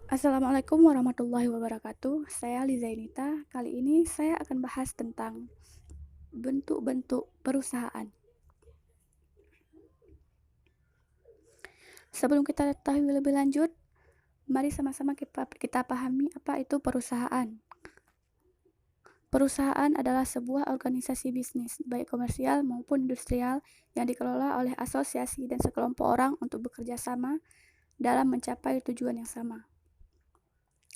Assalamualaikum warahmatullahi wabarakatuh. Saya Lizainita. Kali ini saya akan bahas tentang bentuk-bentuk perusahaan. Sebelum kita ketahui lebih lanjut, mari sama-sama kita pahami apa itu perusahaan. Perusahaan adalah sebuah organisasi bisnis, baik komersial maupun industrial, yang dikelola oleh asosiasi dan sekelompok orang untuk bekerja sama dalam mencapai tujuan yang sama.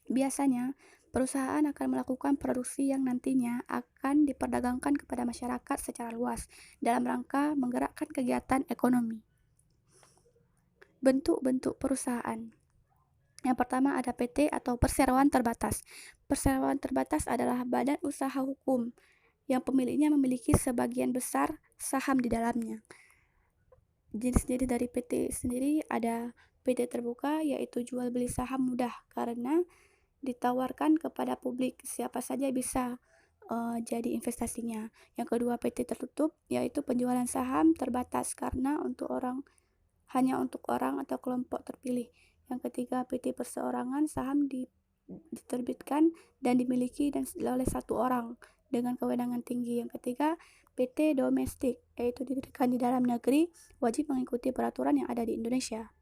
Biasanya, perusahaan akan melakukan produksi yang nantinya akan diperdagangkan kepada masyarakat secara luas dalam rangka menggerakkan kegiatan ekonomi. Bentuk-bentuk perusahaan. Yang pertama ada PT atau perseroan terbatas. Perseroan terbatas adalah badan usaha hukum yang pemiliknya memiliki sebagian besar saham di dalamnya. Jenis-jenis dari PT sendiri ada PT terbuka, yaitu jual beli saham mudah karena ditawarkan kepada publik, siapa saja bisa jadi investasinya. Yang kedua PT tertutup, yaitu penjualan saham terbatas karena hanya untuk orang atau kelompok terpilih. Yang ketiga PT perseorangan, saham diterbitkan dan dimiliki oleh satu orang dengan kewenangan tinggi. Yang ketiga PT domestik, yaitu didirikan di dalam negeri, wajib mengikuti peraturan yang ada di Indonesia.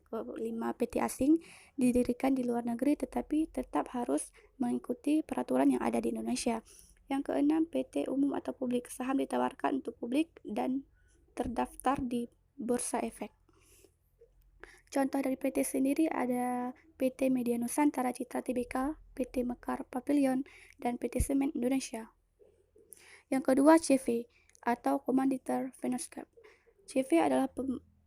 Kelima, PT asing didirikan di luar negeri tetapi tetap harus mengikuti peraturan yang ada di Indonesia. Yang keenam, PT umum atau publik, saham ditawarkan untuk publik dan terdaftar di Bursa Efek. Contoh dari PT sendiri ada PT Media Nusantara Citra Tbk, PT Mekar Pavilion, dan PT Semen Indonesia. Yang kedua, CV atau Komanditer Vennootschap. CV adalah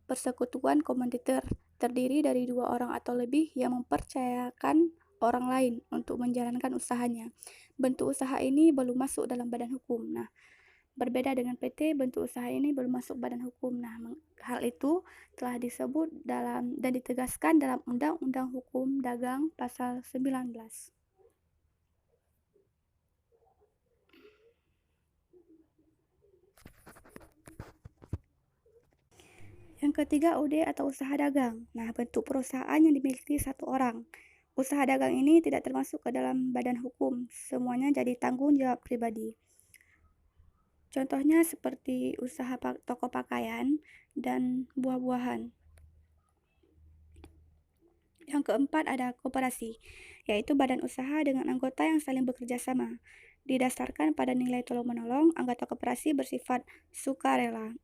persekutuan komanditer, terdiri dari dua orang atau lebih yang mempercayakan orang lain untuk menjalankan usahanya. Bentuk usaha ini belum masuk dalam badan hukum. Nah, berbeda dengan PT, bentuk usaha ini belum masuk badan hukum. Nah, hal itu telah disebut dan ditegaskan dalam Undang-Undang Hukum Dagang Pasal 19. Yang ketiga, UD atau usaha dagang. Nah, bentuk perusahaan yang dimiliki satu orang. Usaha dagang ini tidak termasuk ke dalam badan hukum, semuanya jadi tanggung jawab pribadi. Contohnya seperti usaha toko pakaian dan buah-buahan. Yang keempat ada koperasi, yaitu badan usaha dengan anggota yang saling bekerja sama. Didasarkan pada nilai tolong-menolong, anggota koperasi bersifat sukarela.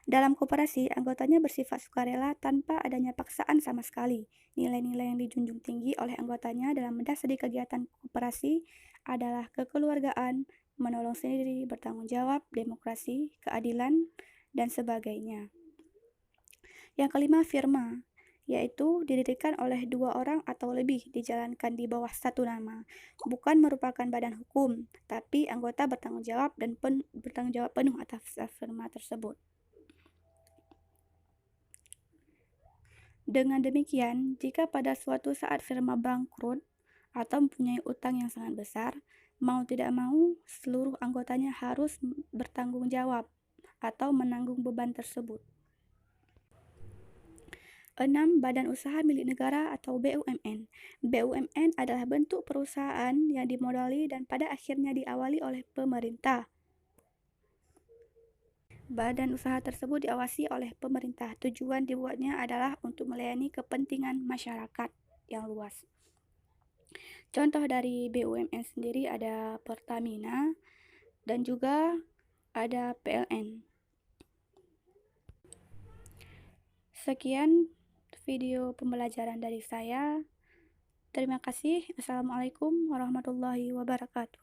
Dalam koperasi, anggotanya bersifat sukarela tanpa adanya paksaan sama sekali. Nilai-nilai yang dijunjung tinggi oleh anggotanya dalam mendasari kegiatan koperasi adalah kekeluargaan, menolong sendiri, bertanggung jawab, demokrasi, keadilan, dan sebagainya. Yang kelima, firma, yaitu didirikan oleh dua orang atau lebih, dijalankan di bawah satu nama. Bukan merupakan badan hukum, tapi anggota bertanggung jawab penuh atas firma tersebut. Dengan demikian, jika pada suatu saat firma bangkrut atau mempunyai utang yang sangat besar, mau tidak mau seluruh anggotanya harus bertanggung jawab atau menanggung beban tersebut. 6. Badan Usaha Milik Negara atau BUMN. BUMN adalah bentuk perusahaan yang dimodali dan pada akhirnya diawali oleh pemerintah. Badan usaha tersebut diawasi oleh pemerintah. Tujuan dibuatnya adalah untuk melayani kepentingan masyarakat yang luas. Contoh dari BUMN sendiri ada Pertamina dan juga ada PLN. Sekian video pembelajaran dari saya. Terima kasih. Assalamualaikum warahmatullahi wabarakatuh.